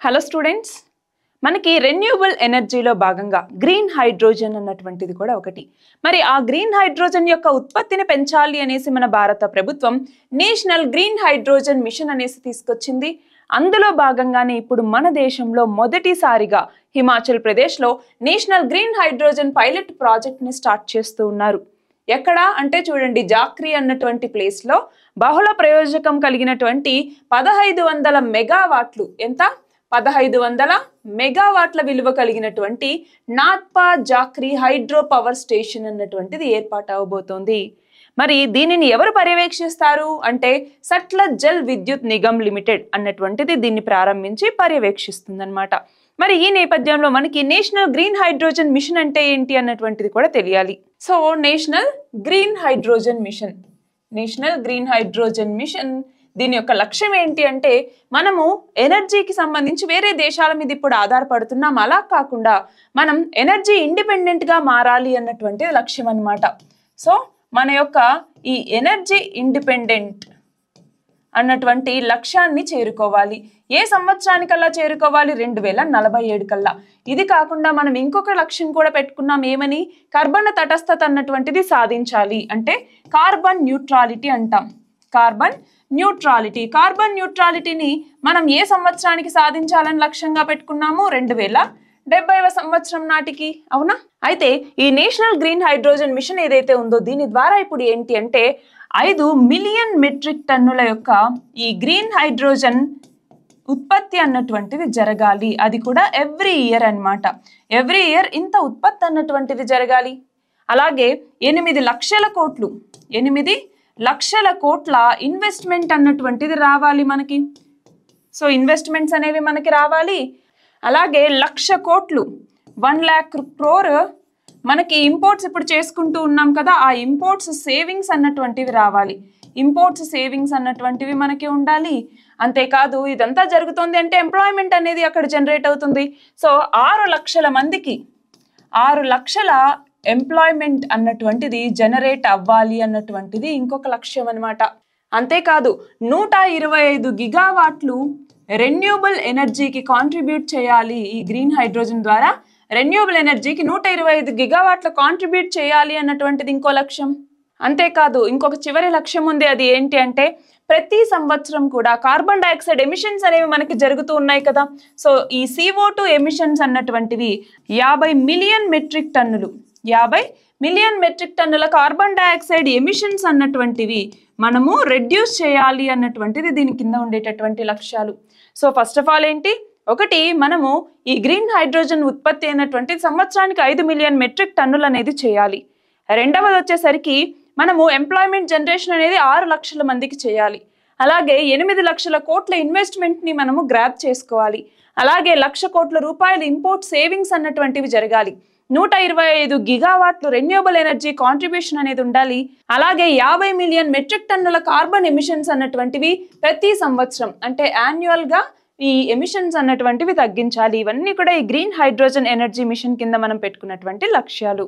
Hello students, మనకి renewable ఎనర్జీలో భాగంగా గ్రీన్ హైడ్రోజన్ అన్నటువంటిది కూడా ఒకటి. మరి ఆ గ్రీన్ హైడ్రోజన్ యొక్క ఉత్పత్తిని పెంచాలి అనేసి మన భారత ప్రభుత్వం నేషనల్ గ్రీన్ హైడ్రోజన్ మిషన్ అనేసి తీసుకొచ్చింది. అందులో భాగంగానే ఇప్పుడు మన దేశంలో మొదటిసారిగా హిమాచల్ ప్రదేశ్లో నేషనల్ గ్రీన్ హైడ్రోజన్ పైలట్ ప్రాజెక్ట్ని స్టార్ట్ చేస్తూ ఉన్నారు. ఎక్కడ అంటే చూడండి, జాక్రీ అన్నటువంటి ప్లేస్లో బహుళ ప్రయోజకం కలిగినటువంటి 1500 మెగావాట్లు, ఎంత 1500 మెగావాట్ల విలువ కలిగినటువంటి నాథ్పా జాక్రీ హైడ్రో పవర్ స్టేషన్ అన్నటువంటిది ఏర్పాటు అవబోతోంది. మరి దీనిని ఎవరు పర్యవేక్షిస్తారు అంటే సట్లెజ్ జల్ విద్యుత్ నిగమ్ లిమిటెడ్ అన్నటువంటిది దీన్ని ప్రారంభించి పర్యవేక్షిస్తుందన్నమాట. మరి ఈ నేపథ్యంలో మనకి నేషనల్ గ్రీన్ హైడ్రోజన్ మిషన్ అంటే ఏంటి అన్నటువంటిది కూడా తెలియాలి. So national green hydrogen mission దీని యొక్క లక్ష్యం ఏంటి అంటే, మనము ఎనర్జీకి సంబంధించి వేరే దేశాల మీద ఇప్పుడు ఆధారపడుతున్నాం, అలా కాకుండా మనం ఎనర్జీ ఇండిపెండెంట్గా మారాలి అన్నటువంటి లక్ష్యం అన్నమాట. సో మన యొక్క ఈ ఎనర్జీ ఇండిపెండెంట్ అన్నటువంటి లక్ష్యాన్ని చేరుకోవాలి. ఏ సంవత్సరానికల్లా చేరుకోవాలి? 2047 కల్లా. ఇది కాకుండా మనం ఇంకొక లక్ష్యం కూడా పెట్టుకున్నాం, ఏమని? కార్బన్ తటస్థత అన్నటువంటిది సాధించాలి, అంటే కార్బన్ న్యూట్రాలిటీ అంటాం. కార్బన్ న్యూట్రాలిటీని మనం ఏ సంవత్సరానికి సాధించాలని లక్ష్యంగా పెట్టుకున్నాము? 2070వ సంవత్సరం నాటికి, అవునా? అయితే ఈ నేషనల్ గ్రీన్ హైడ్రోజన్ మిషన్ ఏదైతే ఉందో దీని ద్వారా ఇప్పుడు ఏంటి అంటే 5 మిలియన్ మెట్రిక్ టన్నుల యొక్క ఈ గ్రీన్ హైడ్రోజన్ ఉత్పత్తి అన్నటువంటిది జరగాలి. అది కూడా ఎవ్రీ ఇయర్ అన్నమాట. ఎవ్రీ ఇయర్ ఇంత ఉత్పత్తి అన్నటువంటిది జరగాలి. అలాగే 8 లక్షల కోట్ల ఇన్వెస్ట్మెంట్ అన్నటువంటిది రావాలి మనకి. సో ఇన్వెస్ట్మెంట్స్ అనేవి మనకి రావాలి. అలాగే 1,00,000 కోట్లు 1 lakh crore మనకి ఇంపోర్ట్స్ ఇప్పుడు చేసుకుంటూ ఉన్నాం కదా, ఆ ఇంపోర్ట్స్ సేవింగ్స్ అన్నటువంటివి రావాలి. ఇంపోర్ట్స్ సేవింగ్స్ అన్నటువంటివి మనకి ఉండాలి. అంతేకాదు ఇదంతా జరుగుతుంది అంటే ఎంప్లాయ్మెంట్ అనేది అక్కడ జనరేట్ అవుతుంది. సో 6 లక్షల మందికి 6 లక్షల ఎంప్లాయ్మెంట్ అన్నటువంటిది జనరేట్ అవ్వాలి అన్నటువంటిది ఇంకొక లక్ష్యం అన్నమాట. అంతేకాదు 125 గిగావాట్లు రెన్యూబుల్ ఎనర్జీకి కాంట్రిబ్యూట్ చేయాలి. ఈ గ్రీన్ హైడ్రోజన్ ద్వారా రెన్యూబుల్ ఎనర్జీకి 125 గిగావాట్ల కాంట్రిబ్యూట్ చేయాలి అన్నటువంటిది ఇంకో లక్ష్యం. అంతేకాదు ఇంకొక చివరి లక్ష్యం ఉంది. అది ఏంటి అంటే ప్రతి సంవత్సరం కూడా కార్బన్ డైఆక్సైడ్ ఎమిషన్స్ అనేవి మనకి జరుగుతూ ఉన్నాయి కదా. సో ఈ CO2 ఎమిషన్స్ అన్నటువంటివి 50 మిలియన్ మెట్రిక్ టన్నుల కార్బన్ డైఆక్సైడ్ ఎమిషన్స్ అన్నటువంటివి మనము రెడ్యూస్ చేయాలి అన్నటువంటిది దీని కింద ఉండేటటువంటి లక్ష్యాలు. సో ఫస్ట్ ఆఫ్ ఆల్ ఏంటి, ఒకటి మనము ఈ గ్రీన్ హైడ్రోజన్ ఉత్పత్తి అయినటువంటి సంవత్సరానికి 5 మిలియన్ మెట్రిక్ టన్నులు అనేది చేయాలి. రెండవది వచ్చేసరికి మనము ఎంప్లాయ్మెంట్ జనరేషన్ అనేది 6 లక్షల మందికి చేయాలి. అలాగే 8 లక్షల కోట్ల ఇన్వెస్ట్మెంట్ని మనము గ్రాబ్ చేసుకోవాలి. అలాగే 1,00,000 కోట్ల రూపాయల ఇంపోర్ట్ సేవింగ్స్ అన్నటువంటివి జరగాలి. 125 గిగావాట్లు రెన్యూబుల్ ఎనర్జీ కాంట్రిబ్యూషన్ అనేది ఉండాలి. అలాగే 50 మిలియన్ మెట్రిక్ టన్నుల కార్బన్ ఎమిషన్స్ అన్నటువంటివి ప్రతి సంవత్సరం అంటే యాన్యువల్గా ఈ ఎమిషన్స్ అన్నటువంటివి తగ్గించాలి. ఇవన్నీ కూడా ఈ గ్రీన్ హైడ్రోజన్ ఎనర్జీ మిషన్ కింద మనం పెట్టుకున్నటువంటి లక్ష్యాలు.